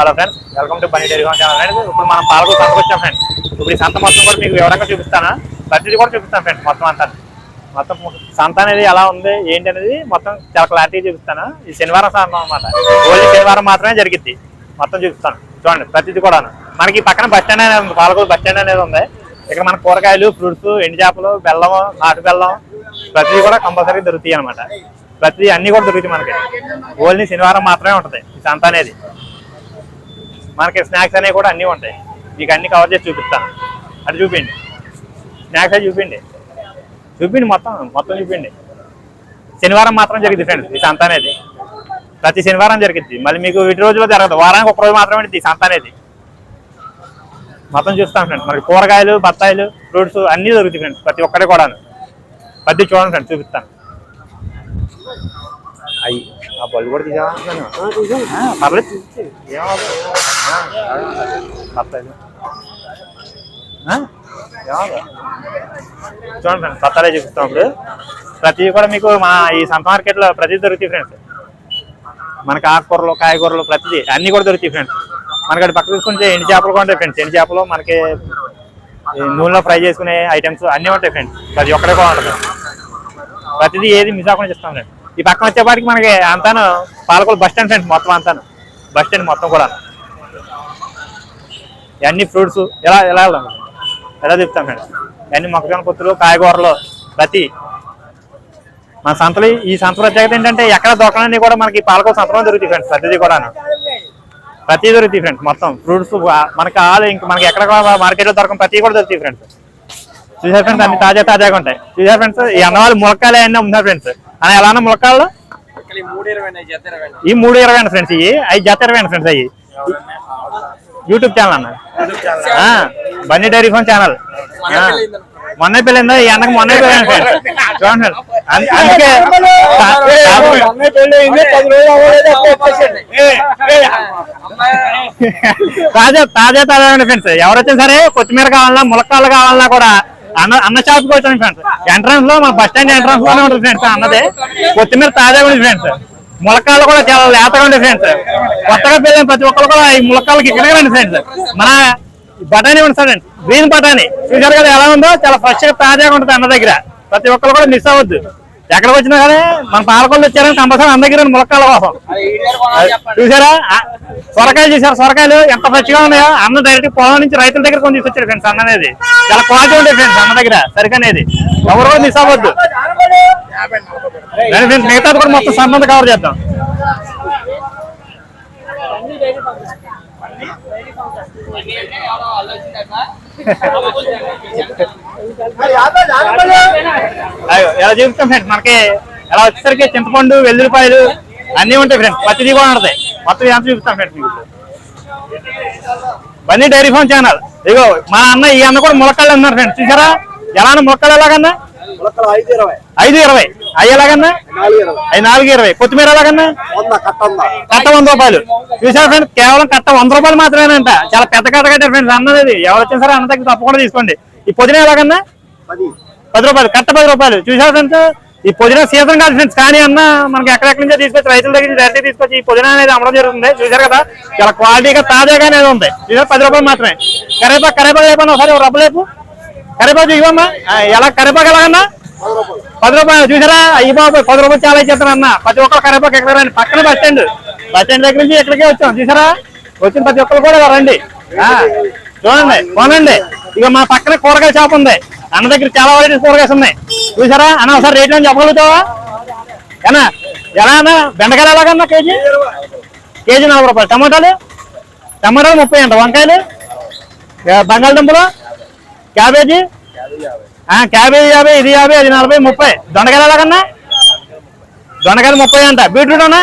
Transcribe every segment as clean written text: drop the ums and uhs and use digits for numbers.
Hello friends, welcome to Bunny dairy farm channel friends. ఇప్పుడు మనం పాలకొల్లు సంతకు వచ్చాం ఫ్రెండ్స్. ఇప్పుడు ఈ సంత మొత్తం కూడా మీకు వివరంగా చూపిస్తాను, ప్రతిదీ కూడా చూపిస్తాను ఫ్రెండ్స్. మొత్తం సంత అనేది ఎలా ఉంది ఏంటి అనేది మొత్తం చాలా క్లారిటీ చూపిస్తాను. ఈ శనివారం సంత అనమాట, ఓన్లీ శనివారం మాత్రమే జరిగిద్ది. మొత్తం చూపిస్తాను చూడండి, ప్రతిదీ కూడా. మనకి పక్కన బస్ స్టాండ్ అనేది ఉంది, పాలకొల్లు బస్ స్టాండ్ అనేది ఉంది. ఇక్కడ మన కూరగాయలు, ఫ్రూట్స్, ఎండు చేపలు, బెల్లం, నాటు బెల్లం ప్రతిదీ కూడా కంపల్సరీ దొరుకుతాయి అనమాట. ప్రతిదీ అన్ని కూడా దొరుకుతాయి మనకి. ఓన్లీ శనివారం మాత్రమే ఉంటుంది ఈ సంత అనేది. మనకి స్నాక్స్ అనేవి కూడా అన్నీ ఉంటాయి. మీకు అన్ని కవర్ చేసి చూపిస్తాను. అది చూపించండి, స్నాక్స్ అది చూపించండి మొత్తం చూపించండి. శనివారం మాత్రం జరిగింది ఫ్రెండ్స్ ఈ సంత అనేది. ప్రతి శనివారం జరిగింది. మళ్ళీ మీకు వీటి రోజుల్లో జరగదు, వారానికి ఒక రోజు మాత్రమే ఈ సంత అనేది. మొత్తం చూస్తాం ఫ్రెండ్స్. మనకి కూరగాయలు, బత్తాయిలు, ఫ్రూట్స్ అన్నీ దొరుకుతాయి ఫ్రెండ్స్. ప్రతి ఒక్కటి కూడా ప్రతి చూడండి ఫ్రెండ్స్, చూపిస్తాను. అయ్యి ఆ బళ్ళు కూడా తీసేవాను పర్లేదు. బత్తాయిలు చూడండి ఫ్రెండ్స్, బత్తాలే చూపిస్తాం. ఇప్పుడు ప్రతి కూడా మీకు మా ఈ సంత మార్కెట్లో ప్రతి దొరుకుతాయి ఫ్రెండ్స్. మనకి ఆకుకూరలు, కాయగూరలు ప్రతిదీ అన్నీ కూడా దొరుకుతాయి ఫ్రెండ్స్. మనకి అటు పక్క చూసుకుంటే ఎండు చేపలు కూడా ఉంటాయి ఫ్రెండ్స్. ఎండు చేపలు మనకి నూనెలో ఫ్రై చేసుకునే ఐటమ్స్ అన్నీ ఉంటాయి ఫ్రెండ్స్. ప్రతి ఒక్కడే కూడా ఉంటుంది. ప్రతిదీ ఏది మిస్ అవ్వకుండా చేస్తాం ఫ్రెండ్స్. ఈ పక్కన వచ్చేపాటికి మనకి అంతాను పాలకొల్లు బస్ స్టాండ్ ఫ్రెండ్స్. మొత్తం అంతాను బస్ స్టాండ్ మొత్తం కూడా. ఇవన్నీ ఫ్రూట్స్ ఎలా చెప్తాం ఫ్రెండ్స్. ఇవన్నీ మొక్కజొన్న పొత్తులు, కాయగూరలు ప్రతి మన సంతలు. ఈ సంత ప్రత్యేకత ఏంటంటే ఎక్కడ దొరకనన్నీ కూడా మనకి పాలకొల్లు సంతలో దొరుకుతాయి ఫ్రెండ్స్. ప్రతిదీ కూడా ప్రతి దొరుకుతాయి ఫ్రెండ్స్. మొత్తం ఫ్రూట్స్ మనకి ఇంకా మనకి ఎక్కడ మార్కెట్లో దొరకం ప్రతి కూడా దొరుకుతాయి ఫ్రెండ్స్. చూసారు ఫ్రెండ్స్, అన్ని తాజాగా ఉంటాయి. చూసారు ఫ్రెండ్స్, ఈ అన్నవాళ్ళు ములక్కాయలు అన్నీ ఉన్నాయి ఫ్రెండ్స్. అని ఎలా ఉన్నా ములక్కాయలు ఈ 320 ఫ్రెండ్స్. ఇవి 5 జత 20 ఫ్రెండ్స్. అవి యూట్యూబ్ ఛానల్ అన్న, బన్నీ డైరీ ఫార్మ్ ఛానల్. మొన్న పెళ్ళిందా ఈ అన్నకు? మొన్న పెళ్ళాను ఫ్రెండ్స్. చూడండి అందుకే తాజా ఫ్రెండ్స్. ఎవరు వచ్చినా సరే కొత్తిమీర కావాలన్నా, ములక్కాయలు కావాలన్నా కూడా అన్న షాప్కి వచ్చాను ఫ్రెండ్స్. ఎంట్రన్స్ లో మన బస్ స్టాండ్ ఎంట్రన్స్ లోనే ఉంటుంది ఫ్రెండ్స్ అన్నది. కొత్తిమీర తాజాగా ఉంది ఫ్రెండ్స్. ములక్కాయలు కూడా చాలా లేతగా ఉంది ఫ్రెండ్స్. కొత్తగా పెళ్ళిన ప్రతి ఒక్కరు కూడా ఈ ములక్కాయలకి ఇక్కడే రండి ఫ్రెండ్స్. మన బఠానీ ఉంటుంది గ్రీన్ బఠానీ. చూసారు కదా ఎలా ఉందో, చాలా ఫ్రెష్ గా తాజాగా ఉంటుంది అన్న దగ్గర. ప్రతి ఒక్కరు కూడా మిస్ అవ్వద్దు. ఎక్కడికి వచ్చినా కానీ మన పాలకొల్లు వచ్చారని కంపల్సరీ అన్న దగ్గర ములక్కాయల కోసం. చూసారా సొరకాయలు, చూసారు సొరకాయలు ఎంత ఫ్రెష్ గా ఉన్నాయో. అన్న డైరెక్ట్ పొలం నుంచి రైతుల దగ్గర కొన్ని తీసుకొచ్చారు ఫ్రెండ్స్. అన్న అనేది చాలా క్వాలిటీ ఉంటాయి ఫ్రెండ్స్ అన్న దగ్గర. సరికనేది ఎవరు కూడా మిస్ అవ్వద్దు ఫ్రెండ్స్. మిగతాది కూడా మొత్తం సంబంధం కవర్ చేద్దాం. ఎలా చూపిస్తాం ఫ్రెండ్స్. మనకి ఎలా వచ్చేసరికి చింతపండు, వెల్లుల్లిపాయలు అన్నీ ఉంటాయి ఫ్రెండ్స్. ప్రతిదీ కూడా ఉంటాయి. మొత్తం ఎంత చూపిస్తాం ఫ్రెండ్స్ మీకు. Bunny dairy farm channel. ఇగో మా అన్న, ఈ అన్న కూడా ములక్కాయలు అన్నారు ఫ్రెండ్స్. చూసారా ఎలా ములక్కాయలు ఎలాగన్నా? 520. అవి ఎలాగన్నా? 420. కొత్తిమీర ఎలాగన్నా? కట్ట 100 రూపాయలు. చూసారా ఫ్రెండ్స్, కేవలం కట్ట 100 రూపాయలు మాత్రమేనంట. చాలా పెద్ద కట్ట కట్టారు ఫ్రెండ్స్ అన్నది. ఎవరు వచ్చినా సరే అన్న దగ్గర తప్పకుండా తీసుకోండి. ఈ పుదీనా ఎలాగన్నా? 10 రూపాయలు. కట్ట 10 రూపాయలు. చూసారా ఫ్రెండ్స్, ఈ పుదీనా సీజన్ కాదు ఫ్రెండ్స్. కానీ అన్న మనకి ఎక్కడెక్కడి నుంచో తీసుకొచ్చి రైతుల దగ్గర డైరెక్ట్ తీసుకొచ్చి ఈ పుదీనా అనేది అమ్మడం జరుగుతుంది. చూసారు కదా చాలా క్వాలిటీగా తాజాగా అనేది ఉంది. చూసారు 10 రూపాయలు మాత్రమే. కరేపాకు లేపండి ఒకసారి, రబ్బలేపు కరేపాకు ఇవ్వమ్మా. ఎలా కరేపాకు ఎలాగన్నా? 10 రూపాయలు. చూసారా ఈ బాబు 10 రూపాయలు చాలా ఇచ్చేస్తాను అన్న. ప్రతి ఒక్కరు కరేపాకు ఎక్కడ రండి. పక్కన బస్ స్టాండ్ దగ్గర నుంచి ఎక్కడికే వచ్చాం. చూసారా వచ్చిన ప్రతి ఒక్కరు కూడా రండి, చూడండి, కొనండి. ఇక మా పక్కన కూరగాయల షాప్ ఉంది. అన్న దగ్గర చాలా వెరైటీస్ కూరగాయలు ఉన్నాయి. చూసారా అన్న ఒకసారి రేట్లు అని చెప్పగలుగుతావా అన్నా? ఎలా అన్న? బెండకాయలు ఎలాగన్నా? కేజీ 40 రూపాయలు. టమాటాలు 30 అంట. వంకాయలు, బంగాళదుంపలు, క్యాబేజీ 50, ఇది 50, అది 40, 30. దొండకాయలు ఎలాగన్నా? దొండకాయలు 30 అంట. బీట్రూట్ అన్నా?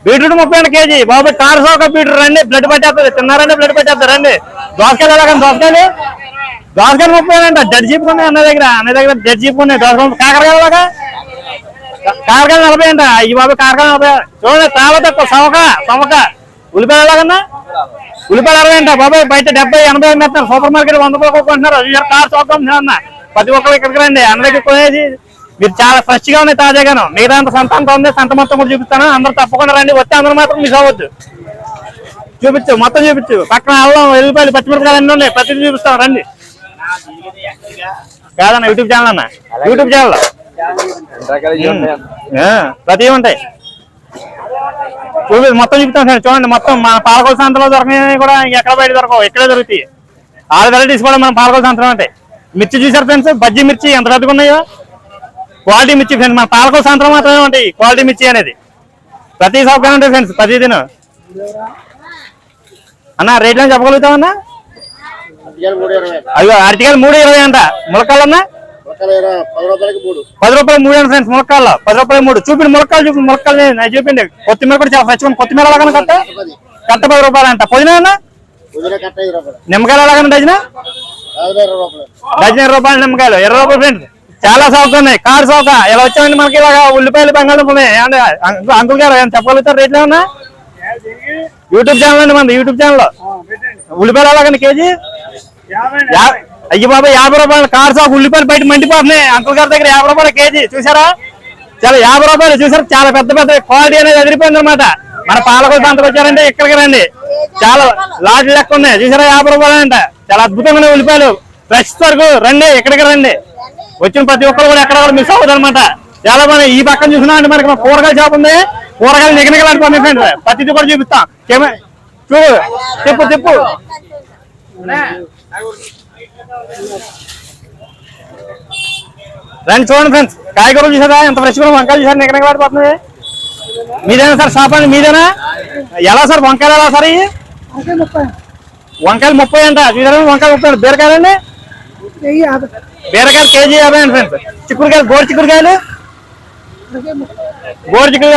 బీట్రూట్ 30 అంట కేజీ. బాబు కారు సోక బీట్రూట్ రండి, బ్లడ్ పట్టేస్తుంది. తిన్నారంటే బ్లడ్ పట్టేస్తారు రండి. దోసకాయలు ఎలాగన్నా? దోసకాయలు 30 అంట. డెడ్ జీప్ ఉన్నాయి అన్న దగ్గర డెడ్ జీప్ ఉన్నాయి. దోసకాయలు. కాకరకాయలు ఎలాగా? కాకరకాయలు 40 అంట. ఈ బాబు కాకరకాయలు 40. చూడండి చాలా తక్కువ. సమక. ఉల్లిపాయలు ఎలాగన్నా? ఉల్లిపాయలు 60 అంట. బాబాయ్ బయట 70, 80 అమ్మేస్తున్నారు. సూపర్ మార్కెట్ 100 రూపాయలు కొనుక్కుంటున్నారు. కార్ చౌకం అన్న. ప్రతి ఒక్కరు ఇక్కడికి రండి. అన్న దగ్గర కొనేసి మీరు చాలా ఫ్రెష్ గా ఉన్నాయి, తాజాగాను. మిగతా సంత అంతా ఉంది. సంత మొత్తం కూడా చూపిస్తాను. అందరూ తప్పకుండా రండి. వస్తే అందరూ మాత్రం మిస్ అవ్వద్దు. చూపించు, మొత్తం చూపించు. పక్కన అల్లం, ఎల్లిపాయలు, పచ్చిమిరపకాయలు అన్నీ ఉన్నాయి. ప్రతిదీ చూపిస్తాం రండి. కాదన్న యూట్యూబ్ ఛానల్ అన్న, యూట్యూబ్ ఛానల్ ప్రతి ఉంటాయి. మొత్తం చూపిస్తాం సార్. చూడండి మొత్తం మన పాలకొల సంతలో దొరకని కూడా ఎక్కడ బయట దొరకవు, ఇక్కడే దొరుకుతాయి. 6 వెరైటీస్ కూడా మన పాలకొల సంతలో ఉంటాయి. మిర్చి చూసారు ఫ్రెండ్స్, బజ్జీ మిర్చి ఎంత పెద్దగా ఉన్నాయో. క్వాలిటీ మిర్చి ఫ్రెండ్స్, మన పాలకొల సంతలో మాత్రమే ఉంటాయి క్వాలిటీ మిర్చి అనేది. ప్రతి సౌకర్యం ఉంటాయి ఫ్రెండ్స్, ప్రతి దిన. అన్న రేట్లు చెప్పగలుగుతామన్నా? అయ్యో అరటికాయలు 3.20 అంట. ములక్కాళ్ళన్నా 10 రూపాయలు 3 అండి ఫ్రెండ్స్. ములక్కాళ్ళు 10 రూపాయలు 3. చూపిండి ములక్కాళ్ళు, చూపిండి ములక్కాళ్ళు చూపిండి. కొత్తిమీర కూడా చాలా ఫ్రెష్గా. కొత్తిమీర ఎలాగన్నా కట్ట 10 రూపాయలు అంట. పుదీనా అన్న నిమ్మకాయలు ఎలాగన్నా డజన్? డజన్ 20 రూపాయలు. నిమ్మకాయలు 20 రూపాయలు ఫ్రెండ్స్. చాలా సౌక ఉన్నాయి. కారు సౌక. ఇలా వచ్చామండి మనకి ఇలాగా ఉల్లిపాయలు, బంగాళదుంపలు ఉన్నాయి. అంకుల్ గారు ఏమైనా చెప్పగలుగుతారు రేట్లు ఏమన్నా? యూట్యూబ్ ఛానల్ అండి మనది, యూట్యూబ్ ఛానల్. ఉల్లిపాయలు ఎలాగండి కేజీ? అయ్యి బాబాయ్ 50 రూపాయలు. కారు సౌక. ఉల్లిపాయలు బయట మండిపోతున్నాయి. అంకుల్ గారి దగ్గర 50 రూపాయలు కేజీ. చూసారా? చాలా 50 రూపాయలు. చూసారా? చాలా పెద్ద పెద్ద క్వాలిటీ అనేది ఎదిరిపోయింది అనమాట. మన పాలకొల సంతకు వచ్చారంటే ఇక్కడికి రండి. చాలా లాట్లు లెక్క ఉన్నాయి. చూసారా? 50 రూపాయలు అంట. చాలా అద్భుతంగా ఉన్నాయి ఉల్లిపాయలు. ఫ్రెష్ సరుకు. రండి ఇక్కడికి రండి. వచ్చిన ప్రతి ఒక్కరు కూడా ఎక్కడ కూడా మిస్ అవ్వదు అనమాట. చాలా బాగా ఈ పక్కన చూసినా అంటే మనకి కూరగాయల షాప్ ఉంది. కూరగాయలు నిగనిగలాడిపోయి ఫ్రెండ్స్. ప్రతిదీ కూడా చూపిస్తాం. చూడు తిప్పు తిప్పు. రండి చూడండి ఫ్రెండ్స్. కాయగూరలు చూసారా ఎంత ఫ్రెష్ గా? వంకాయలు చూసారా నిగనిగలాడిపోతుంది. మీదేనా సార్ షాప్ అండి? మీదేనా? ఎలా సార్ వంకాయలు ఎలా సార్? వంకాయలు 30 అంట. చూసారా? వంకాయలు 30. బీరకాయలు అండి? బీరకాయలు కేజీ 50 అండి ఫ్రెండ్స్. చిక్కుడుకాయలు, గోరు చిక్కుడుకాయలు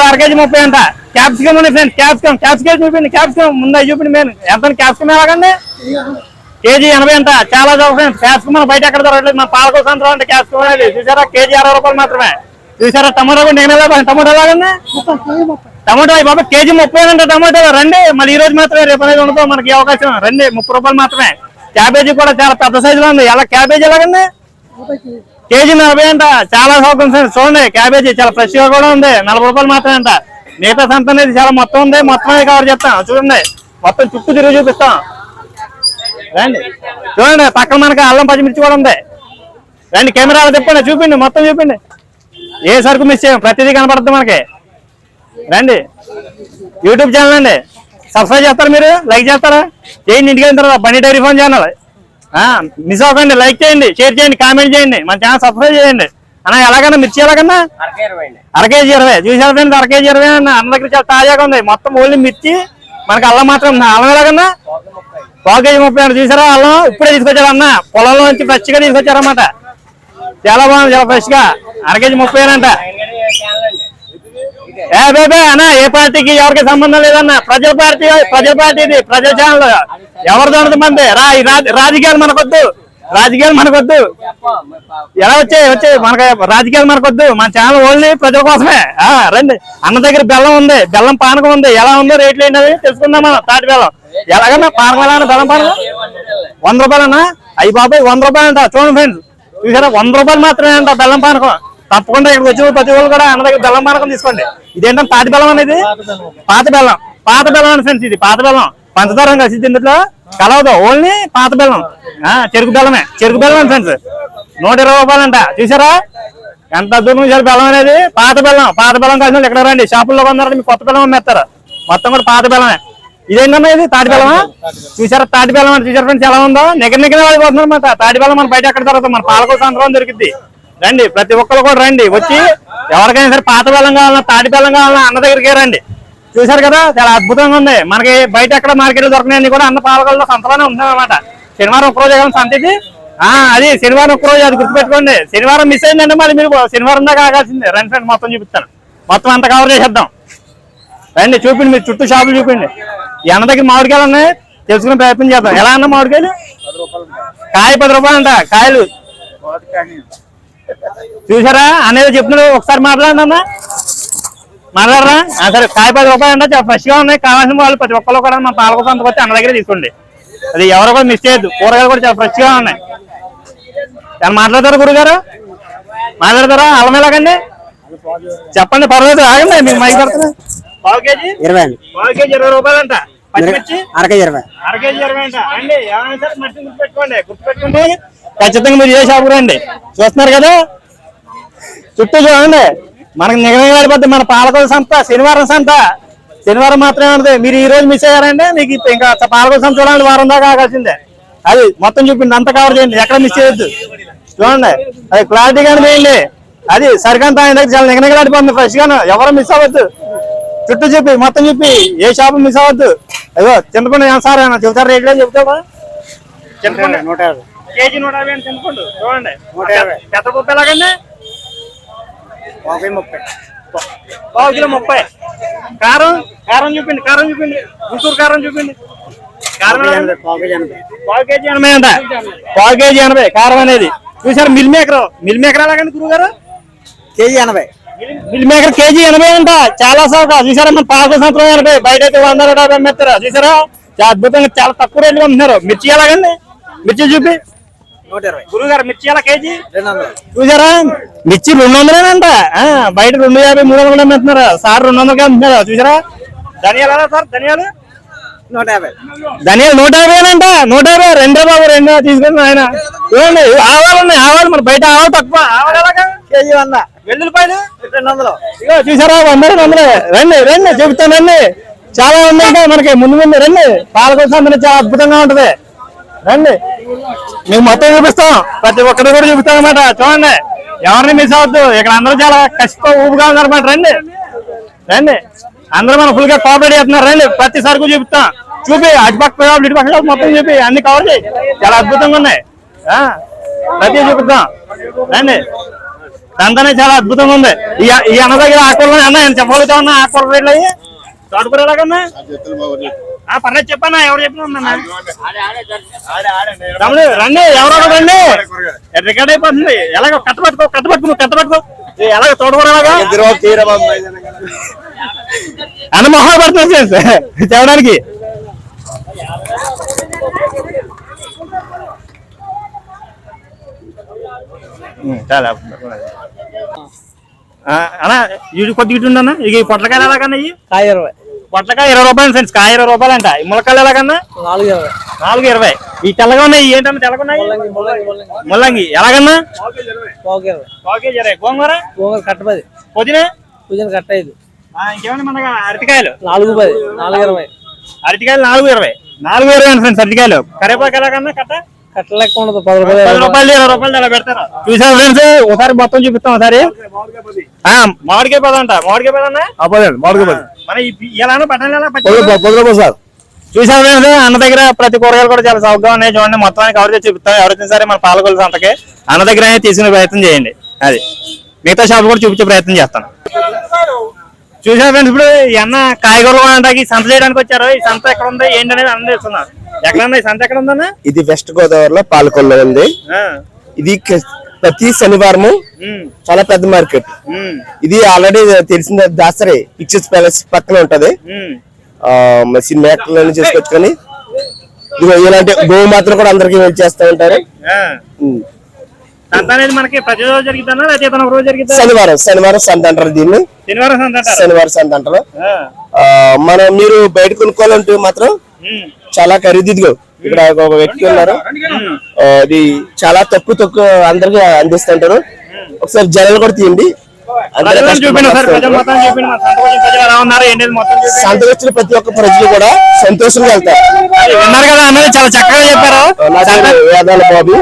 అర కేజీ 30 అంట. క్యాప్సికమ్ ఉన్నాయి ఫ్రెండ్స్. క్యాప్సికం చూపిండి. క్యాప్సికం ముందు చూపిండి. మెయిన్ ఎంత క్యాప్సికం ఎలాగండి? కేజీ 80 అంట. చాలా ఫ్రెండ్స్. క్యాప్సికం మనం బయట ఎక్కడ దొరకలేదు. మన పాలకొల సంతలో అంటే క్యాప్సికం అనేది. చూసారా? కేజీ 60 రూపాయలు మాత్రమే. చూసారా? టమాటో కూడా నేను టమాటో ఎలాగండి? టమాటో బాబా కేజీ 30 అంట. టమాటో రండి. మళ్ళీ ఈ రోజు మాత్రమే, రేపు అనేది ఉండదు మనకి అవకాశం. రండి 30 రూపాయలు మాత్రమే. క్యాబేజీ కూడా చాలా పెద్ద సైజులో ఉంది. ఎలా క్యాబేజీ ఎలాగండి? కేజీ 40 అంట. చాలా సౌకర్యం చూడండి. క్యాబేజీ చాలా ఫ్రెష్ గా కూడా ఉంది. 40 రూపాయలు మాత్రమే అంట. మిగతా సంత అనేది చాలా మొత్తం ఉంది. మొత్తం కవర్ చేస్తాం. చూడండి మొత్తం చుట్టూ తిరిగి చూపిస్తాం. రండి చూడండి. పక్కన మనకి అల్లం, పచ్చిమిర్చి కూడా ఉంది. రండి కెమెరాలో తిప్పండి. చూపిండి మొత్తం చూపిండి. ఏ సరుకు మిస్ చేయం. ప్రతిదీ కనపడుతుంది మనకి. రండి. యూట్యూబ్ ఛానల్ అండి. సబ్స్క్రైబ్ చేస్తారా? మీరు లైక్ చేస్తారా? చేయండి. ఇంటికి వెళ్ళిన తర్వాత బండి డైరీ ఫార్మ్ ఛానల్ మిస్ అవ్వకండి. లైక్ చేయండి, షేర్ చేయండి, కామెంట్ చేయండి. మన ఛానల్ సబ్స్క్రైబ్ చేయండి. అన్న ఎలాగన్నా మిర్చి ఎలాగన్నా? అర కేజీ 20. చూసారా ఫ్రెండ్స్? అర కేజీ 20 అన్న. అన్న దగ్గర చాలా తాజాగా ఉంది. మొత్తం ఓన్లీ మిర్చి. మనకి అల్లం మాత్రం. అల్లం ఎలాగన్నా? 1 కేజీ 30 అంట. చూసారా? అల్లం ఇప్పుడే తీసుకొచ్చారు అన్న. పొలంలో నుంచి ఫ్రెష్ గా తీసుకొచ్చారన్నమాట. చాలా బాగుంది. చాలా ఫ్రెష్ గా. అర కేజీ 30 అంట. అన్న ఏ పార్టీకి ఎవరికి సంబంధం లేదన్న. ప్రజల పార్టీ ఇది. ప్రజల ఛానల్. ఎవరిదో మంది రాజకీయాలు మనకొద్దు. ఎలా వచ్చాయి మనకి రాజకీయాలు మనకొద్దు. మన ఛానల్ ఓన్లీ ప్రజల కోసమే. రండి. అన్న దగ్గర బెల్లం ఉంది, బెల్లం పానకం ఉంది. ఎలా ఉందో రేట్లు ఏంటది తెలుసుకుందాం మనం. తాటి బెల్లం ఎలాగన్నా? పానకం ఎలా? బెల్లం పానకం 100 రూపాయలు అన్న. అయ్యి బాబాయ్ 100 రూపాయలు అంట. చూడండి ఫ్రెండ్స్. చూసారా? 100 రూపాయలు మాత్రమే అంట బెల్లం పానకం. తప్పకుండా ఇక్కడికి వచ్చిన ప్రతి వాళ్ళు కూడా అన్న దగ్గర బెల్లం పానకం తీసుకోండి. ఇదేంటంటే తాటి బెల్లం అనేది పాత బెల్లం అని ఫ్రెండ్స్. ఇది పాత బెల్లం. పంచదార కలిసి ఇందులో కలవదు. ఓన్లీ పాత బెల్లం. చెరుకు బెల్లం అని ఫ్రెండ్స్. 120 రూపాయలు అంట. చూసారా ఎంత దూరం చూసారు? బెల్లం అనేది పాత బెల్లం కలిసి ఎక్కడ రండి. షాపుల్లో కొన్నారంటే మీకు కొత్త బెల్లం అమ్మేస్తారు. మొత్తం కూడా పాత బెల్లమే. ఇదేంటన్నా? ఇది తాటి బెల్లమా? చూసారా? తాటి బెల్లం అంటే చూసారా ఫ్రెండ్స్ ఎలా ఉందో? నిగర వాడిపోతుంది అనమాట. తాటి బెల్లం మన బయట ఎక్కడ దొరుకుతుంది? మన పాలకొల సంతలో దొరికింది. రండి ప్రతి ఒక్కరు కూడా రండి. వచ్చి ఎవరికైనా సరే పాత బెల్లం కావాలన్నా, తాటి బెల్లం కావాలన్నా అన్న దగ్గరికే రండి. చూసారు కదా? చాలా అద్భుతంగా ఉంది. మనకి బయట ఎక్కడ మార్కెట్ లో దొరకని కూడా అన్న పాలకొల్లో సంతలోనే ఉంటుంది అనమాట. శనివారం ఒక్కరోజు సంత ఇది. అది శనివారం ఒక్కరోజు. అది గుర్తుపెట్టుకోండి. శనివారం మిస్ అయిందంటే మళ్ళీ మీరు శనివారం దాకా ఆగాల్సిందే. రండి ఫ్రెండ్ మొత్తం చూపిస్తాను. మొత్తం అంతా కవర్ చేసేద్దాం. రండి చూపిండి. మీరు చుట్టూ షాపులు చూపిండి. ఈ అన్న దగ్గర మామిడికాయలు ఉన్నాయి. తెలుసుకునే ప్రయత్నం చేద్దాం. ఎలా అన్న మామిడికాయలు? కాయ 10 రూపాయలు అంట. కాయలు చూసారా? అనేది చెప్తున్నాడు. ఒకసారి మాట్లాడన్నా. మాట్లాడరా? సరే. కాయ 10 రూపాయలు అంట. చాలా ఫ్రెష్ గా ఉన్నాయి. కావాల్సిన వాళ్ళు ప్రతి ఒక్కరు కూడా మన పాలకొల సంతకు వచ్చి అన్న దగ్గర తీసుకోండి. అది ఎవరో కూడా మిస్ చేయొద్దు. కూరగాయలు కూడా చాలా ఫ్రెష్ గా ఉన్నాయి. కానీ మాట్లాడతారా గురుగారు? మాట్లాడతారా? అల్లం ఎలాగండి? చెప్పండి. పర్వాలేదు. ఆగండి. మీకు మైక్ పడుతుంది. 1/4 కేజీ 20 రూపాయలు అంట. పచ్చిమిర్చి అరకేజీ 20. అరకేజీ 20 అంట. రండి ఏమైనా సరే మట్టి గుర్తుపెట్టుకోండి ఖచ్చితంగా మీరు ఏ షాపు రండి. చూస్తున్నారు కదా చుట్టూ చూడండి. మనకి నిగమపడిపోద్ది మన పాలకొల సంత శనివారం మాత్రమే ఉంటుంది. మీరు ఈ రోజు మిస్ అయ్యారంటే మీకు ఇంకా పాలకొల సంత చూడండి, వారం దాకా ఆగాల్సిందే. అది మొత్తం చూపిండి, అంతా కవర్ చేయండి, ఎక్కడ మిస్ చేయొద్దు. చూడండి అది క్లారిటీగానే చేయండి. అది సరికంత ఆయన దగ్గర చాలా నిగనిగలాడిపోతుంది ఫ్రెష్ గాను. ఎవరు మిస్ అవ్వద్దు. చుట్టూ చెప్పి మొత్తం చెప్పి ఏ షాపు మిస్ అవ్వద్దు. అయ్యో చింతపండు సార్ చెబుతారు రేట్లే చెప్తావా? చింతపండు 150 కేజీ 150 అని చింతపండు చూడండి. 150 పెద్దపప్పు ఎలాగండి? 30 పావు కిలో 30. కారం చూపిండి గుంటూరు కారం చూపిండి. కారం పావు కేజీ 80 అంట. పావు కేజీ 80 కారం అనేది. చూసారు మిల్ మేకర్ ఎలాగండి గురుగారు? కేజీ 80. మిల్ మేకర్ కేజీ 80 అంట. చాలా సౌక. చూసారా మన పాలకొల సంవత్సరం 80, బయట అయితే 100 అమ్మేస్తారా? చూసారా చాలా అద్భుతంగా చాలా తక్కువ రేట్లు అమ్ముతున్నారు. మిర్చి ఎలాగండి? మిర్చి చూపి 120. గురుగారు మిర్చి ఎలా కేజీ? 200. చూసారా మిర్చి 200 బయట 250, 300 అమ్ముతున్నారు. సార్ 200 అమ్ముతున్నారు. చూసారా ధనియాలు ఎలా సార్? ధనియాలు 150. ధనియాలు 150 అంట. 150 రెండే బాబు, రెండే తీసుకుని ఆయన. చూడండి ఆవాలు ఉన్నాయి. ఆవాలు మన బయట ఆవాలు తక్కువ. ఆవాలు ఎలాగా? కేజీ 100. వెల్లుల్లిపాయలు 200. ఇగో చూసారా 100. రండి చెబుతానండి. చాలా ఉందంటే మనకి ముందు రండి. పాలకొల సంత చాలా అద్భుతంగా ఉంటది. రండి మీకు మొత్తం చూపిస్తాం. ప్రతి ఒక్కరు కూడా చూపిస్తాం అనమాట. చూడండి ఎవరిని మిస్ అవ్వద్దు. ఇక్కడ అందరూ చాలా కష్టంతో ఊపుగా ఉన్నారన్నమాట. రండి అందరూ మనం ఫుల్ గా కోఆపరేట్ చేస్తున్నారు. రండి ప్రతి సరుకు చూపిస్తాం. చూపి అటుపక్క ఇటుపక్క మొత్తం చూపి అన్ని కవర్ చేయి. చాలా అద్భుతంగా ఉన్నాయి. ప్రతి చూపిస్తాం. రండి దాంతోనే చాలా అద్భుతంగా ఉంది. ఈ అన్న దగ్గర ఆకుకూరలు అన్న నేను చెప్పగలుగుతా ఉన్నా. ఆకుకూర రేట్లు అయ్యి తోటకూర ఎలాగన్నా పర్లేదు చెప్పన్నా. ఎవరు చెప్పినా రండి ఎవరో రండి. రికార్డ్ అయిపోతుంది. ఎలాగో కట్టబట్టుకో ఎలాగ తోటకూర ఎలాగా అన్న మొహం పడుతుంది చెప్పడానికి. చాలా అన్నా ఇటు కొద్దిగా ఇటు ఉండన్నా. ఇక ఈ పొట్లకాయలు ఎలాగన్నా? కాయ 20. పొట్లకాయ 20 రూపాయలు ఫ్రెండ్స్. కాయ 20 రూపాయలు అంట. ఈ ములక్కాయలు ఎలాగన్నా? 420. ఈ తెల్లగా ఉన్నాయి ఏంటన్నా? తెల్లగా ఉన్నాయి ముల్లంగి ఎలాగన్నా? పావు కేజీ 20. గోంగూర కట్ట 10. పుదీనా కట్ట 5. ఇంకేమన్నా మన అరటికాయలు 410. 420. అరటికాయలు 420 ఫ్రెండ్స్. అరటికాయలు కరేపాకు ఎలాగన్నా? కట్ట లెక్క ఉండదు. 10 రూపాయలు 20 రూపాయలు అలా పెడతారు. చూసారు ఫ్రెండ్స్ ఒకసారి మొత్తం చూపిస్తాం. ఒకసారి మామిడికాయ పద అంట. మామిడికాయ పదన్నా మన ఇలా పట్టణాలు సార్. చూసారు ఫ్రెండ్స్ అన్న దగ్గర ప్రతి కూరగాయలు కూడా చాలా సౌకర్యంగా ఉన్నాయి. చూడండి మొత్తానికి కవర్ చేసి చూపిస్తాం. ఎవరైనా సరే మన పాలకొల సంతకి అన్న దగ్గర తీసుకునే ప్రయత్నం చేయండి. అది మిగతా షాప్ కూడా చూపించే ప్రయత్నం చేస్తాను. చూసారు ఫ్రెండ్స్ ఇప్పుడు ఈ అన్న కాయగూరలు కొనడానికి సంత చేయడానికి వచ్చారు. ఈ సంత ఎక్కడ ఉంది ఏంటనేది అన్న తెలుస్తున్నారు. ఎక్కడ ఉంది ఈ సంత? ఎక్కడ ఉందన్నా? ఇది వెస్ట్ గోదావరిలో పాలకొల్లో ఉంది. ఇది ప్రతి శనివారము చాలా పెద్ద మార్కెట్. ఇది ఆల్రెడీ తెలిసిన దాసరి పిక్చర్స్ ప్యాలెస్ పక్కన ఉంటది. మేకలను చేసుకొచ్చుకొని ఇలాంటి గోవు మాత్రం కూడా అందరికి చేస్తూ ఉంటారు. శనివారం సంత అంటారు దీన్ని. శనివారం సంత అంటారు. మీరు బయట కొనుక్కోవాలంటే మాత్రం చాలా ఖరీదు. ఇదిగో ఇక్కడ ఒక వ్యక్తి ఉన్నారు. అది చాలా తక్కువ అందరికి అందిస్తుంటారు. ఒకసారి జనాలు కూడా తీయండి. సంతోషించిన ప్రతి ఒక్క ప్రజలు కూడా సంతోషంగా వెళ్తారు. విన్నారు కదా అన్నది చాలా చక్కగా చెప్పారు. వేదాల బాబు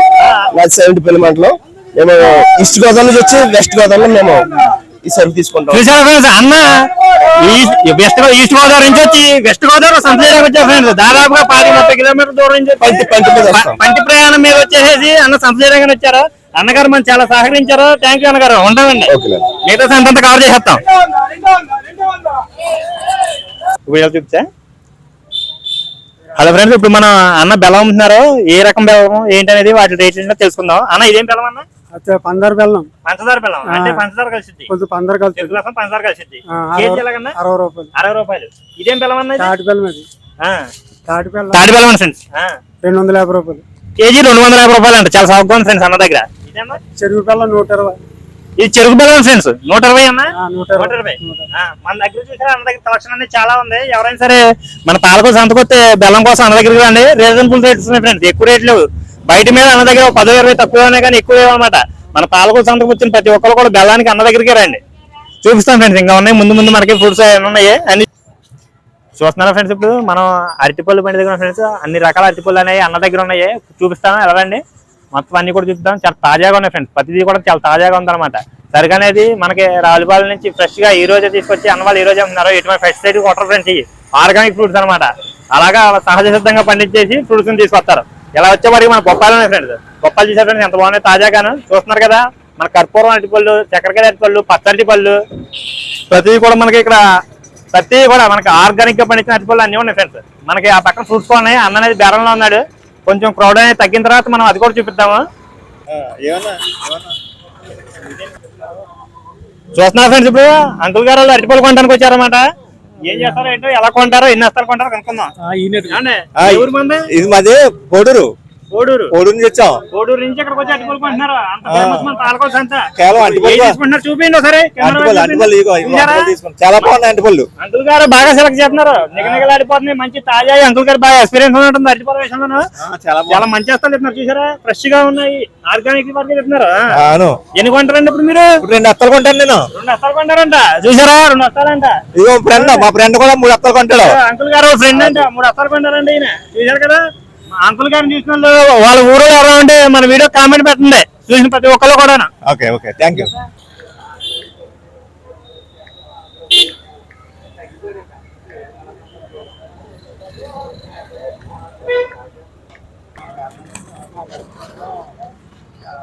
నాది 70 పిల్లమంటలో. మేము ఈస్ట్ గోదావరి నుంచి వచ్చి వెస్ట్ గోదావరిలో మేము ఈ సరుకు తీసుకుంటాం. అన్న ఈస్ట్ గోదావరి నుంచి వచ్చి వెస్ట్ గోదావరి సంత వచ్చే ఫ్రెండ్స్ దాదాపుగా 30 కిలోమీటర్ల దూరం నుంచి పంటి ప్రయాణం మీద వచ్చేసి అన్న సంత చేయడానికి వచ్చారు. అన్నగారు మనం చాలా సహకరించారు. థ్యాంక్ యూ అన్నగారు. ఉంటామండి. మిగతా సంత అంతా కవర్ చేసేస్తాం. చూపించా. హలో ఫ్రెండ్స్ ఇప్పుడు మనం అన్న బెల్లం అమ్ముతున్నారు. ఏ రకం బెల్లం ఏంటనేది వాటి రేట్ తెలుసుకుందాం. అన్న ఇదేం బెల్లం అన్న? పంచదార బెల్లం. పంచదార బెల్లం అంటే పంచదార కలిసిద్ది. పంచదార కలిసిద్ది. కేజీ ఎలాగన్నా? 60 రూపాయలు. ఇదేం బెల్లం అన్న? తాటి బెల్లం. తాటి బెల్లం ఫ్రెండ్స్ 250 రూపాయలు. కేజీ 250 రూపాయలు అంట. చాలా సౌకర్యం ఫ్రెండ్స్ అన్న దగ్గర. చెరుకు బెల్లం 120. ఇది చెరుకు బెల్లం ఫ్రెండ్స్ 120 అన్న 120. 120. మన దగ్గర చూసారా అన్న దగ్గర కలెక్షన్ అనేది చాలా ఉంది. ఎవరైనా సరే మన పాలకోసం సంతకొస్తే బెల్లం కోసం అన్న దగ్గరికి రండి. రీజనబుల్ రేట్స్ ఉన్నాయి ఫ్రెండ్స్, ఎక్కువ రేట్లు బయట మీద అన్న దగ్గర 10-20 తక్కువ ఉన్నాయి కానీ ఎక్కువ లేవన్నమాట. మన పాలకోసం సంతకు వచ్చిన ప్రతి ఒక్కరు కూడా బెల్లానికి అన్న దగ్గరికి రండి, చూపిస్తాం ఫ్రెండ్స్. ఇంకా ఉన్నాయి ముందు ముందు మనకి ఫ్రూట్స్ ఉన్నాయి అన్ని చూస్తున్నారా ఫ్రెండ్స్. ఇప్పుడు మనం అరటిపళ్ళు బండి దగ్గర ఫ్రెండ్స్ అన్ని రకాల అరటిపళ్ళు అనేవి అన్న దగ్గర ఉన్నాయి, చూపిస్తాను వెళ్ళండి. మొత్తం అన్ని కూడా చూపిస్తాం, చాలా తాజాగా ఉన్నాయి ఫ్రెండ్స్. ప్రతిదీ కూడా చాలా తాజాగా ఉందన్నమాట. సరిగా అనేది మనకి రావులపాలెం నుంచి ఫ్రెష్ గా ఈ రోజే తీసుకొచ్చి అన్న వాళ్ళు ఈ రోజే అమ్ముతున్నారు. ఎటువంటి ఫ్రెష్ సైడ్ కొట్టరు ఫ్రెండ్స్, ఇవి ఆర్గానిక్ ఫ్రూట్స్ అనమాట. అలాగా సహజ సిద్ధంగా పండించేసి ఫ్రూట్స్ తీసుకొస్తారు. ఇలా వచ్చేవాడికి మన బొప్పాలు ఉన్నాయి ఫ్రెండ్స్. బొప్పాలు చూసారు ఫ్రెండ్స్ ఎంత బాగున్నాయి తాజాగాను. చూస్తున్నారు కదా మన కర్పూరం అరటిపళ్ళు, చక్కెరకాయ అరటిపళ్ళు, పచ్చటి పళ్ళు ప్రతిదీ కూడా మనకి ఇక్కడ ప్రతి కూడా మనకి ఆర్గానిక్ గా పండించిన అరటిపళ్ళు అన్ని ఉన్నాయి ఫ్రెండ్స్. మనకి ఆ పక్కన ఫ్రూట్స్ ఉన్నాయి. అన్న అనేది బేరంలో ఉన్నాడు. కొంచెం క్రౌడ్ అనేది తగ్గిన తర్వాత మనం అది కూడా చూపిద్దాము. చూస్తున్నారు ఫ్రెండ్స్, ఇప్పుడు అంకుల్ గారు వాళ్ళు అరటిపళ్ళు కొనడానికి వచ్చారన్నమాట. ఏం చేస్తారో ఏంటో, ఎలా కొంటారో, ఎన్ని వస్తారు కొంటారో కనుక్కుందాం. ఇది మాది కోడూరు కోడూరు నుంచి వచ్చాం. కోడూరు నుంచి ఇక్కడికి వచ్చి అరటిపళ్ళు కొంటున్నారు. అంత ఫేమస్ మన పాలకోసం అంతా. చూపిండి ఒకసారి. చాలా బాగున్నాయి అరటిపళ్ళు. అంకుల్ గారు బాగా సెలెక్ట్ చేస్తున్నారు. నిగనిగలాడిపోతున్నాయి, మంచి తాజా. అంకుల్ గారు బాగా ఎక్స్పీరియన్స్ ఉంటుంది అరటిపళ్ళ విషయంలో. చాలా మంచి వస్తారు చెప్తున్నారు చూసారా, ఫ్రెష్ గా ఉన్నాయి, ఆర్గానిక్ వరకు చెప్తున్నారు. ఎన్ని కొంటారండి ఇప్పుడు మీరు? 2 అత్తలు కొంటాను నేను. 2 అత్తలు కొంటారంట చూసారా, 2 అత్తాలంట. ఇదిగో ఫ్రెండ్, మా ఫ్రెండ్ కూడా 3 అత్తలు కొంటాడు. అంకుల్ గారు ఫ్రెండ్ అంట, 3 అత్తలు కొంటారండి ఈయన. చూసారు కదా, అంకుల్ గారిని చూసిన వాళ్ళు వాళ్ళ ఊరు ఎవరో ఉంటే మన వీడియో కామెంట్ పెట్టండి, చూసిన ప్రతి ఒక్కళ్ళు కూడా. Okay okay, thank you.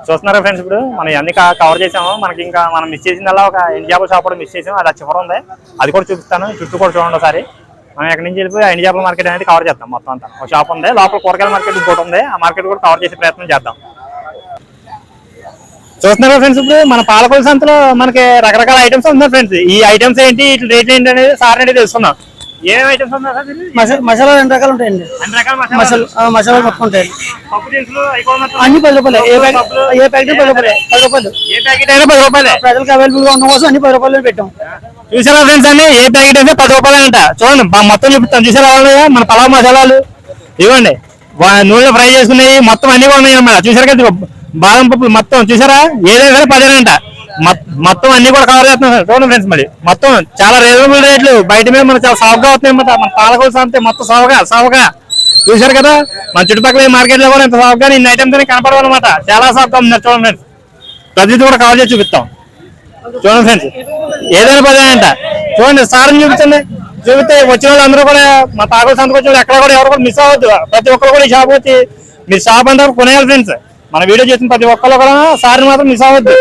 చూస్తున్నారా ఫ్రెండ్స్, ఇప్పుడు మనం అన్ని కవర్ చేసాము. మనకి ఇంకా మనం మిస్ చేసిందల్లా ఒక ఎండి చేపల షాప్ కూడా మిస్ చేసాం, అది చివర ఉంది. అది కూడా చూపిస్తాను, చుట్టూ కూడా చూడండి ఒకసారి. మనం ఎక్కడి నుంచి వెళ్ళిపోయి ఎండి చేపల మార్కెట్ అనేది కవర్ చేద్దాం. మొత్తం అంతా ఒక షాప్ ఉంది, లోపల కూరగాయల మార్కెట్ ఇంకోటి ఉంది. ఆ మార్కెట్ కూడా కవర్ చేసే ప్రయత్నం చేద్దాం. చూస్తున్నారా ఫ్రెండ్స్, ఇప్పుడు మన పాలకొల సంతలో మనకి రకరకాల ఐటమ్స్ ఉన్నాయి ఫ్రెండ్స్. ఈ ఐటమ్స్ ఏంటి, ఇట్లా రేట్లు ఏంటి అనేది సార్ అనేది తెలుసుకున్నాం. ఏం ఐటమ్స్ ఉన్నాయి? మసాలా 2 రకాలు ఉంటాయండి. 2 రకాల మసాలా మొత్తం ఉంటాయి. పప్పు దినుసులు అన్ని 10 రూపాయలు. ఏ ప్యాకెట్ 10 రూపాయలు. 10 రూపాయలు ఏ ప్యాకెట్ అయినా 10 రూపాయలే. ప్రజలకు అవైలబుల్ గా ఉన్న కోసం అన్ని 10 రూపాయలు పెట్టాం. చూసారా ఫ్రెండ్స్, అన్ని ఏ ప్యాకెట్ అయితే 10 రూపాయలు అంట. చూడండి మొత్తం చూపిస్తాం. చూసారా మన పలావ్ మసాలాలు ఇవ్వండి, నూనెలో ఫ్రై చేసుకునేవి మొత్తం అన్ని కూడా ఉన్నాయి అన్నమాట. చూసారు కదా బాదం పప్పులు మొత్తం చూసారా, ఏదైనా సరే 10 అంట. మొత్తం అన్ని కూడా కవర్ చేస్తున్నాం చూడండి ఫ్రెండ్స్. మరి మొత్తం చాలా రీజనబుల్ రేట్లు. బయట మీద మనకు చాలా సాగుగా అవుతున్నాయి అన్నమాట. మన పాలకోస అంతే మొత్తం సాగుగా చూసారు కదా. మన చుట్టుపక్కల మార్కెట్ లో కూడా ఇంత సాగుగా ఇన్ని ఐటమ్స్ అని కనపడవన్నమాట. చాలా సాగుగా ఉన్నారు చూడండి ఫ్రెండ్స్. ప్రతిదీ కూడా కవర్ చేసి చూపిస్తాం. చూడండి ఫ్రెండ్స్, ఏదైనా 10 అంట. చూడండి సార్ని చూపించండి. చూపిస్తే వచ్చిన వాళ్ళు అందరూ కూడా మా పాలకోస సంతకు వచ్చిన వాళ్ళు ఎక్కడ కూడా ఎవరు కూడా మిస్ అవ్వద్దు. ప్రతి ఒక్కరు కూడా ఈ షాప్ వచ్చి మీరు షాప్ అంతా కొనేయాలి ఫ్రెండ్స్. మన వీడియో చేసిన ప్రతి ఒక్కరు కూడా సార్ని మాత్రం మిస్ అవ్వద్దు.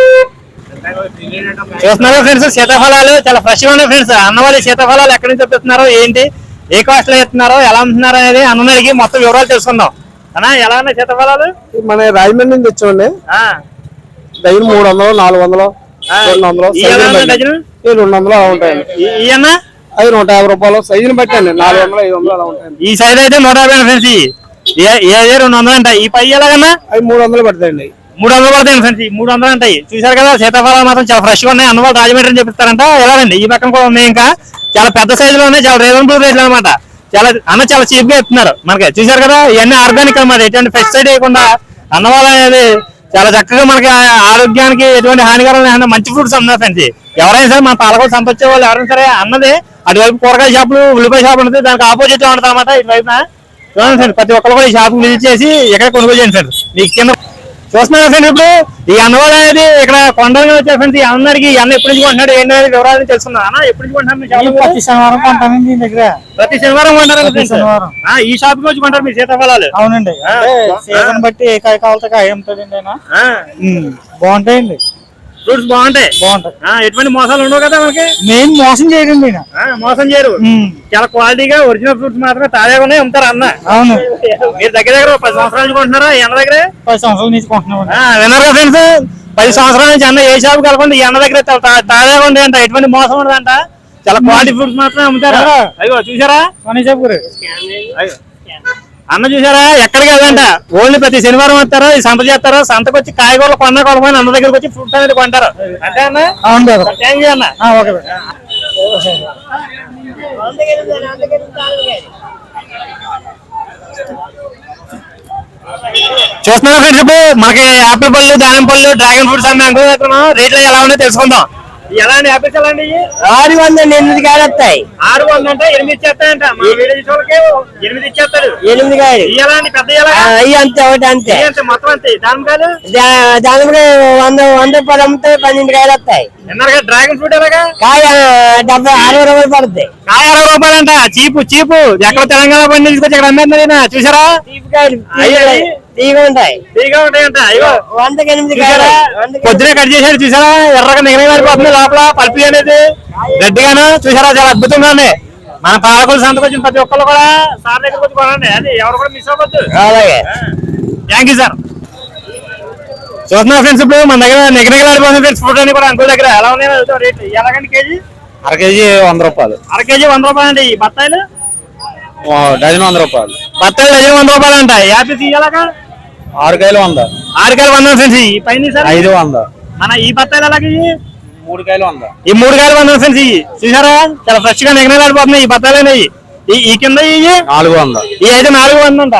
చూస్తున్నారు ఫ్రెండ్స్, సీతాఫలాలు చాలా ఫ్రెష్ గా ఉన్నాయి ఫ్రెండ్స్. అన్న వాళ్ళు సీతాఫలాలు ఎక్కడి నుంచి తెప్పిస్తున్నారో, ఏంటి, ఏ కాస్ట్ లో ఇస్తున్నారో, ఎలా అమ్ముతున్నారు అనేది అన్న అడిగి మొత్తం వివరాలు తెలుసుకుందాం. అన్నా ఎలా ఉన్నాయి సీతాఫలాలు? మన రాజమండ్రి నుంచి తెచ్చామండి. డైలీ 300, 400, 200, 200 అలా ఉంటాయండి. ఈ అన్న అవి 150 రూపాయలు సైజుని బట్టి అండి. 400, 500 అలా ఉంటాయండి. ఈ సైజ్ అయితే 150 ఫ్రెండ్స్. ఏ 200 అంట. ఈ పై ఎలాగన్నా? అవి 300 పడతాయండి. 300 పడతాయి ఫ్రెండ్స్. 300 అంటాయి. చూసారు కదా సీతాఫలాలు మాత్రం చాలా ఫ్రెష్ గా ఉన్నాయి. అన్న వాళ్ళు రాజమండ్రి అని చెప్తారంట. ఎలాగండి ఈ పక్కన కూడా ఉన్నాయి, ఇంకా చాలా పెద్ద సైజులో ఉన్నాయి, చాలా రీజనబుల్ రేట్లు అనమాట. చాలా చాలా చీప్ గా ఇస్తున్నారు మనకి. చూసారు కదా, ఇవన్నీ ఆర్గానిక్ అనమాట. ఎటువంటి పెస్టిసైడ్ వేయకుండా అన్న వాళ్ళు అనేది చాలా చక్కగా మనకి ఆరోగ్యానికి ఎటువంటి హానికరమైన మంచి ఫ్రూట్స్ అమ్ముతున్నారు ఫ్రెండ్స్. ఎవరైనా సరే మన పాలకోల సంత వచ్చే వాళ్ళు ఎవరైనా సరే అన్నది అటువైపు కూరగాయ షాపులు, ఉల్లిపాయ షాపులు ఉంటుంది, దానికి ఆపోజిట్ లో ఉంటుంది అనమాట. ఇటువైపున చూడండి ఫ్రెండ్, ప్రతి ఒక్కరు కూడా ఈ షాప్ విజిట్ చేసి ఎక్కడ కొనుగోలు చేయండి ఫ్రెండ్స్. మీకు కింద చూస్తున్నారు ఫ్రెండ్. ఇప్పుడు ఈ అన్నవాడు అనేది ఇక్కడ కొండలుగా వచ్చారు ఫ్రెండ్స్. ఈ అందరికి అన్న ఎప్పటి నుంచి కొంటున్నాడు ఏంటనేది వివరాలు తెలుసుకున్నా. అన్న ఎప్పటి నుంచి కొంటున్నారు? ప్రతి శనివారం కొంటానండి మీ దగ్గర. ప్రతి శనివారం కొంటారు ఈ షాప్ కి వచ్చి కొంటారు మీ సీతాఫలాలు? అవునండి, సీజన్ బట్టి ఏ కాయ కావాలంటే కాయ అమ్ముతాడండి ఆయన. బాగుంటాయండి ఫ్రూట్స్, బాగుంటాయి. ఎటువంటి మోసాలు ఉండవు కదా మనకి. మెయిన్ మోసం చేయడండి, మోసం చేయరు. చాలా క్వాలిటీగా ఒరిజినల్ ఫ్రూట్స్ మాత్రమే తాజాగా ఉన్నాయి అమ్ముతారు అన్న. అవును, మీరు దగ్గర 10 సంవత్సరాల నుంచి కొంటున్నారా ఈ అన్న దగ్గర? 10 సంవత్సరాల నుంచి కొంటున్నాం. విన్నారు ఫ్రెండ్స్, 10 సంవత్సరాల నుంచి అన్న ఏ షాప్ కలపండి ఈ అన్న దగ్గర తాజాగా ఉంది అంట. ఎటువంటి మోసం ఉండదంట. చాలా క్వాలిటీ ఫ్రూట్స్ మాత్రమే అమ్ముతారు. అయ్యో చూసారా అన్న చూసారా ఎక్కడికి వెళ్ళంట ఓన్లీ ప్రతి శనివారం వస్తారో ఈ సంత చేస్తారో సంతకు వచ్చి కాయగూరలు కొనకపోయినా అన్న దగ్గరికి వచ్చి ఫ్రూట్స్ అనేది కొంటారు అంటే అన్న థ్యాంక్ యూ అన్న. ఓకే చూస్తున్నారు ఫ్రెండ్స్, ఇప్పుడు మనకి ఆపిల్ పళ్ళు, దానిమ్మ పళ్ళు, డ్రాగన్ ఫ్రూట్స్ అన్ని అంకుల్ దగ్గర రేట్లు ఎలా ఉన్నాయో తెలుసుకుందాం. ఎలా అండి ఆపిల్స్ ఎలా అండి? 608 కాయలు వస్తాయి. 600 అంటే 8 ఇచ్చేస్తాయంట. 8 ఇచ్చేస్తాడు. 8 కాయలు ఎలా అండి? పెద్ద అయ్యి అంతే ఒకటి అంతే మొత్తం అంతే. దానిమ్మకాయలు దానిమ్మకాయ 100 రూపాయలు అమ్మితే 12 కాయలు వస్తాయి. ఎన్నారుగా డ్రాగన్ ఫ్రూట్ ఎలాగా? కాయ 60 రూపాయలు పడుతుంది. కాయ 60 రూపాయలు అంట. చీపు చీపు ఎక్కడ తెలంగాణ పండి తీసుకొచ్చి ఇక్కడ అమ్మేస్తున్నా చూసారా? తీగా ఉంటాయి. తీగా ఉంటాయంట. అయ్యో 108 కాయలు పొద్దునే కట్ చేశాడు చూసారా? ఎర్రగా నిగనగారిపోతుంది లోపల పల్పి అనేది గట్టిగాను చూసారా? చాలా అద్భుతంగా ఉంది. మన పాలకులు సంతకు వచ్చిన ప్రతి ఒక్కరు కూడా సార్ దగ్గరకు వచ్చి కొనండి. అది ఎవరు కూడా మిస్ అవ్వద్దు. అలాగే థ్యాంక్ యూ సార్. చూస్తున్నా ఫ్రెండ్స్, ఇప్పుడు మన దగ్గర నిగనగలాడిపోతుంది ఫ్రెండ్స్. ఫ్రూట్ అని కూడా అంకుల్ దగ్గర ఎలా ఉన్నాయి రేట్లు? ఎలాగండి కేజీ? అర కేజీ 100 రూపాయలు. అర కేజీ 100 రూపాయలు అండి. ఈ బత్తాయిలు డజన్ 100 రూపాయలు. బత్తాయిలు డజన్ 100 రూపాయలు అంట. యాపిల్స్ ఎలాగా? 6 కాయలు 100. 6 కాయలు 100 ఫ్రెండ్స్. ఈ పైన 500. మన ఈ బత్తాయిలు ఎలాగే? 3 కాయలు 100. ఈ 3 కాయలు 100 ఫ్రెండ్స్. ఇవి చూసారా? చాలా ఫ్రెష్ గా నిగనగలాడిపోతున్నాయి ఈ బత్తాయిలు అనేవి. ఈ కింద ఇవి 400. ఈ అయితే 400 అంట.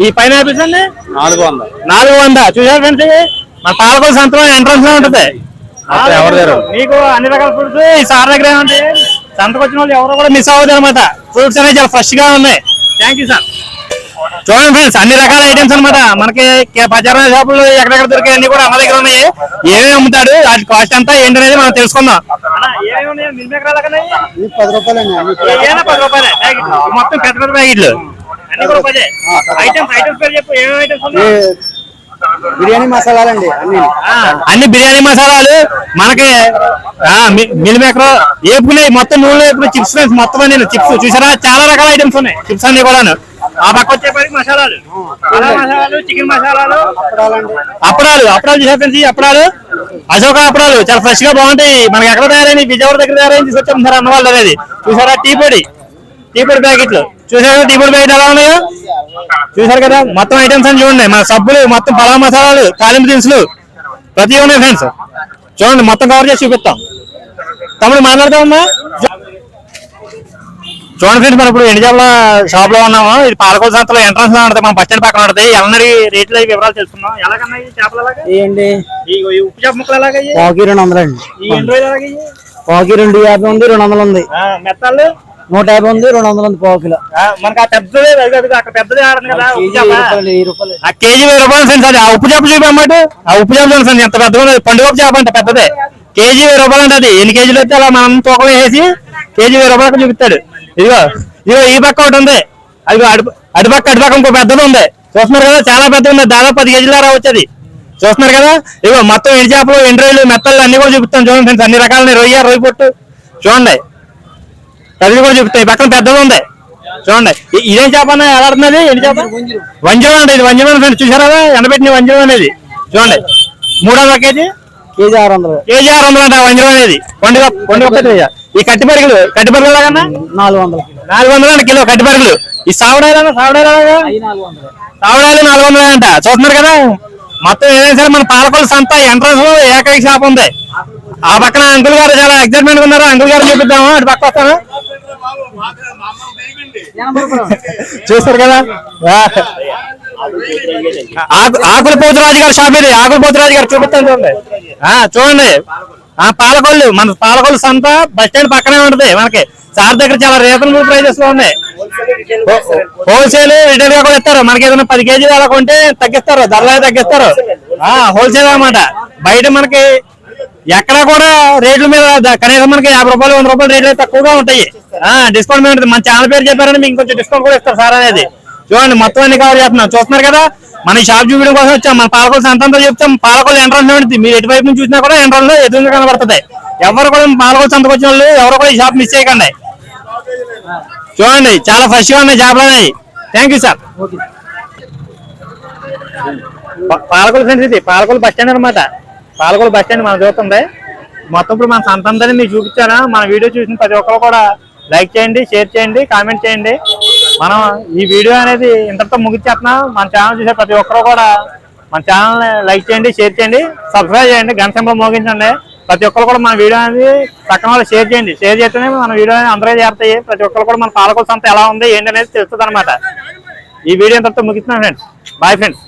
ఈ పైన ఆపిల్స్ అండి 400. 400 చూసారు ఫ్రెండ్స్. మన పాలకొల సంతలో ఎంట్రన్స్ లో ఉంటది. మీకు అన్ని రకాల ఫ్రూట్స్ ఈ సార్ దగ్గర ఏమంటే సంతకు వచ్చిన వాళ్ళు ఎవరు కూడా మిస్ అవ్వదు అనమాట. ఫ్రూట్స్ అనేవి చాలా ఫ్రెష్ గా ఉన్నాయి. Thank you sir. చూడండి ఫ్రెండ్స్, అన్ని రకాల ఐటమ్స్ అనమాట. మనకి బజార్ షాపులు ఎక్కడెక్కడ దొరికే అన్ని కూడా అన్న దగ్గర ఉన్నాయి. ఏమేమి అమ్ముతాడు, వాటి కాస్ట్ ఎంత ఏంటనేది మనం తెలుసుకుందాం. 10 రూపాయలు. 10 రూపాయలే మొత్తం పెద్ద పెద్ద ప్యాకెట్లు అన్ని కూడా 10. ఐటమ్స్ పేరు చెప్పు. ఏమేమి ఐటమ్స్ ఉన్నాయి? బిర్యానీ మసాలాలండి అన్ని బిర్యానీ మసాలాలు మనకి మిల్ మేకర్ వేపుకున్నాయి. మొత్తం నూనె వేపుకునే చిప్స్ మొత్తం నేను చిప్స్ చూసారా? చాలా రకాల ఐటమ్స్ ఉన్నాయి చిప్స్ అన్ని కూడా. ఆ పక్క వచ్చేపటికి మసాలాలు, మసాలాలు, చికెన్ మసాలాలు, అప్పడాలు చూసారు ఫ్రెండ్స్. అప్పడాలు అశోక అప్పడాలు చాలా ఫ్రెష్ గా బాగుంటాయి. మనకి ఎక్కడ తయారైంది? విజయవాడ దగ్గర తయారైంది తీసుకొచ్చాం సార్ అన్న వాళ్ళు అనేది. చూసారా? టీ పొడి ప్యాకెట్లు చూసారా? టీ పొడి ప్యాకెట్ ఎలా ఉన్నాయో చూసారు కదా? మొత్తం ఐటమ్స్ అని చూడండి. మన సబ్బులు, మొత్తం పలా మసాలాలు, తాలింపు దినుసులు ప్రతి ఉన్నాయి ఫ్రెండ్స్. చూడండి మొత్తం కవర్ చేసి చూపిస్తాం. తమ్ముడు మాట్లాడతామమ్మా. చూడండి ఫ్రెండ్స్, మనం ఇప్పుడు ఎండిజాబ్ల షాప్ లో ఉన్నాము. ఇది పాలకొల సంతలో ఎంట్రన్స్ లో ఉంటుంది. మన బస్ స్టాండ్ పక్కన ఉంటుంది. ఎల్లనడి రేట్లు వివరాలు తెలుసుకున్నాం. ఎలాగన్నా ఈ చేపలు ఎలాగా? ఈ ఉప్పు చేప ముక్కలు ఎలాగా? 200 అండి. ఈ ఎండు ఎలాగా? 250 ఉంది, 200 ఉంది. మెత్తాలు 150 ఉంది, 200 ఉంది. పావు కిలో మనకి ఆ పెద్దది అక్కడ పెద్దది ఆడుతుంది కదా రూపాయలు. ఆ కేజీ 1000 రూపాయలు ఫ్రెండ్స్. అది ఆ ఉప్పు చేప చూపమాట. ఆ ఉప్పు చేప చూడండి ఎంత పెద్దగా పండుగ చేప అంటే పెద్దదే. కేజీ 1000 రూపాయలు అంటే అది ఎన్ని కేజీలు వస్తే అలా మనం తూకం వేసి కేజీ 1000 రూపాయలు చూపిస్తాడు. ఇదిగో ఈ పక్క ఒకటి ఉంది. అది అటుపక్క ఇంకో పెద్దది ఉంది. చూస్తున్నారు కదా? చాలా పెద్దగా ఉంది. దాదాపు 10 కేజీల దాకా వచ్చేది. చూస్తున్నారు కదా? ఇదిగో మొత్తం ఎండి చేపలు, ఎండు రొయ్యలు, మెత్తలు అన్ని కూడా చూపిస్తాం. చూడండి ఫ్రెండ్స్, అన్ని రకాల రొయ్య పొట్టు చూడండి. అది కూడా చూపిస్తాయి. పక్కన పెద్దది ఉంది చూడండి. ఇదేం చేప అన్న ఎలా ఆడుతున్నది? ఎండి చేప వంజరం అండి. ఇది వంజరం ఫ్రెండ్స్. చూసారా? ఎండబెట్టిన వంజరం అనేది చూడండి. 300 కేజీ 600. కేజీ 600 అంట వంజరం అనేది. పండుగ ఈ కట్టిపరుగులు లాగా 400 అంట కిలో కట్టిపరుగులు. ఈ సావడాలు 400 అంట. చూస్తున్నారు కదా? మొత్తం ఏదైనా సరే మన పాలకొల సంత ఎంట్రన్స్ లో ఏకైక షాప్ ఉంది. ఆ పక్కన అంకుల్ గారు చాలా ఎక్సైట్మెంట్ ఉన్నారు. అంకుల్ గారు చూపిద్దాము. అటు పక్క వస్తాను. చూస్తారు కదా? ఆకుల పోతురాజు గారి షాప్ ఇది. ఆకుల పోతురాజు గారు చూపిస్తాను చూడండి. చూడండి పాలకొల్లు, మన పాలకొల్లు సంత బస్ స్టాండ్ పక్కనే ఉంటది. మనకి సార్ దగ్గర చాలా రీజనబుల్ ప్రైజెస్ లో ఉన్నాయి. హోల్సేల్, రిటైల్ గా కూడా ఇస్తారు. మనకి ఏదైనా 10 కేజీలు అలా కొంటే తగ్గిస్తారు, ధరలు తగ్గిస్తారు. హోల్సేల్ అన్నమాట. బయట మనకి ఎక్కడ కూడా రేట్ల మీద కనీసం మనకి 50 రూపాయలు 100 రూపాయలు రేట్లు తక్కువగా ఉంటాయి. డిస్కౌంట్ మీద మన ఛానల్ పేరు చెప్పారని మీకు కొంచెం డిస్కౌంట్ కూడా ఇస్తారు సార్ అనేది. చూడండి మొత్తం అన్ని కవర్ చేస్తున్నాం. చూస్తున్నారు కదా? మన షాప్ చూపించడం కోసం వచ్చాం. మన పాలకొల సంతంతో చెప్తాం. పాలకొల ఎంట్రన్స్ ఉంటుంది. మీరు ఎటువైపు నుంచి చూసినా కూడా ఎంట్రన్స్ లో ఎదురుగా కనబడుతుంది. ఎవరు కూడా పాలకొల సంతకు వచ్చిన వాళ్ళు ఎవరు కూడా ఈ షాప్ మిస్ చేయకండి. చూడండి చాలా ఫ్రెష్ గా ఉన్నాయి చేపలు అనేవి. Thank you sir. పాలకొల ఫ్రెండ్స్, ఇది పాలకొల బస్ స్టాండ్ అనమాట. పాలకొల బస్ స్టాండ్ మనం చూస్తుంది. మొత్తం ఇప్పుడు మన సంత అంతా మీకు చూపించాను. మన వీడియో చూసిన ప్రతి ఒక్కరు కూడా లైక్ చేయండి, షేర్ చేయండి, కామెంట్ చేయండి. మనం ఈ వీడియో అనేది ఇంతటితో ముగిచ్చేస్తున్నాం. మన ఛానల్ చూసే ప్రతి ఒక్కరు కూడా మన ఛానల్ లైక్ చేయండి, షేర్ చేయండి, సబ్స్క్రైబ్ చేయండి, గంట సింబల్ మోగించండి. ప్రతి ఒక్కరు కూడా మన వీడియో అనేది పక్కన వాళ్ళు షేర్ చేయండి. షేర్ చేస్తేనే మన వీడియో అందరూ చేరుతాయి. ప్రతి ఒక్కరు కూడా మన పాలకొల సంత ఎలా ఉంది ఏంటి అనేది తెలుస్తుంది అనమాట. ఈ వీడియో ఇంతటితో ముగిస్తున్నాం ఫ్రెండ్స్. Bye friends.